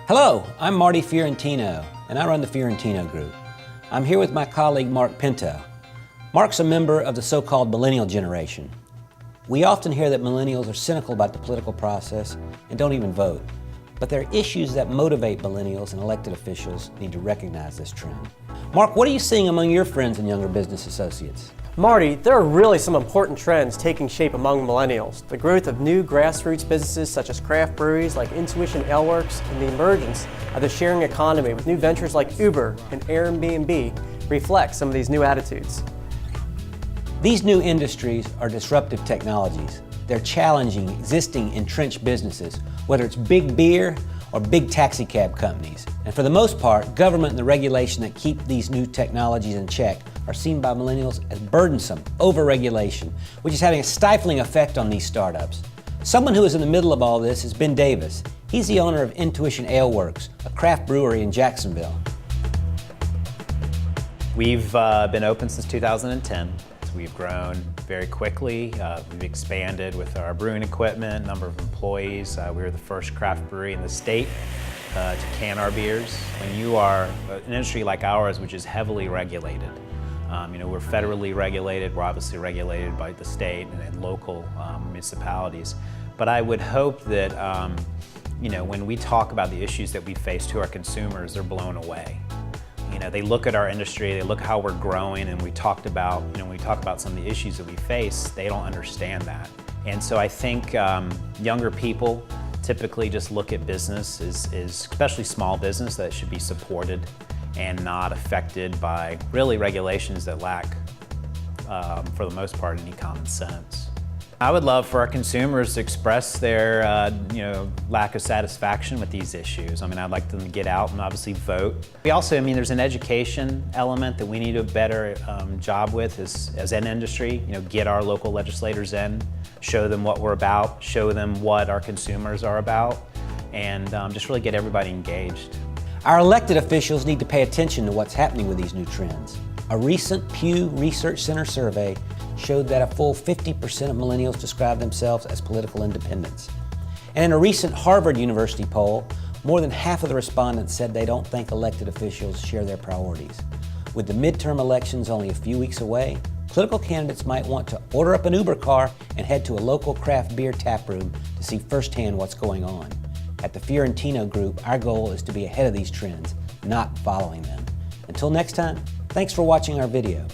Hello, I'm Marty Fiorentino, and I run the Fiorentino Group. I'm here with my colleague Mark Pinto. Mark's a member of the so-called millennial generation. We often hear that millennials are cynical about the political process and don't even vote. But there are issues that motivate millennials, and elected officials need to recognize this trend. Mark, what are you seeing among your friends and younger business associates? Marty, there are really some important trends taking shape among millennials. The growth of new grassroots businesses such as craft breweries like Intuition Ale Works and the emergence of the sharing economy with new ventures like Uber and Airbnb reflect some of these new attitudes. These new industries are disruptive technologies. They're challenging existing entrenched businesses, whether it's big beer or big taxi cab companies. And for the most part, government and the regulation that keep these new technologies in check are seen by millennials as burdensome over-regulation, which is having a stifling effect on these startups. Someone who is in the middle of all this is Ben Davis. He's the owner of Intuition Ale Works, a craft brewery in Jacksonville. We've been open since 2010. We've grown very quickly. We've expanded with our brewing equipment, number of employees. We were the first craft brewery in the state to can our beers. When you are an industry like ours, which is heavily regulated, we're federally regulated, we're obviously regulated by the state and local municipalities. But I would hope that when we talk about the issues that we face to our consumers, they're blown away. They look at our industry, they look how we're growing, and we talked about, when we talk about some of the issues that we face, they don't understand that. And so I think younger people typically just look at business as especially small business, that should be supported and not affected by really regulations that lack, for the most part, any common sense. I would love for our consumers to express their lack of satisfaction with these issues. I'd like them to get out and obviously vote. We also, there's an education element that we need a better job with as an industry. Get our local legislators in, show them what we're about, show them what our consumers are about, and just really get everybody engaged. Our elected officials need to pay attention to what's happening with these new trends. A recent Pew Research Center survey showed that a full 50% of millennials describe themselves as political independents. And in a recent Harvard University poll, more than half of the respondents said they don't think elected officials share their priorities. With the midterm elections only a few weeks away, political candidates might want to order up an Uber car and head to a local craft beer tap room to see firsthand what's going on. At the Fiorentino Group, our goal is to be ahead of these trends, not following them. Until next time, thanks for watching our video.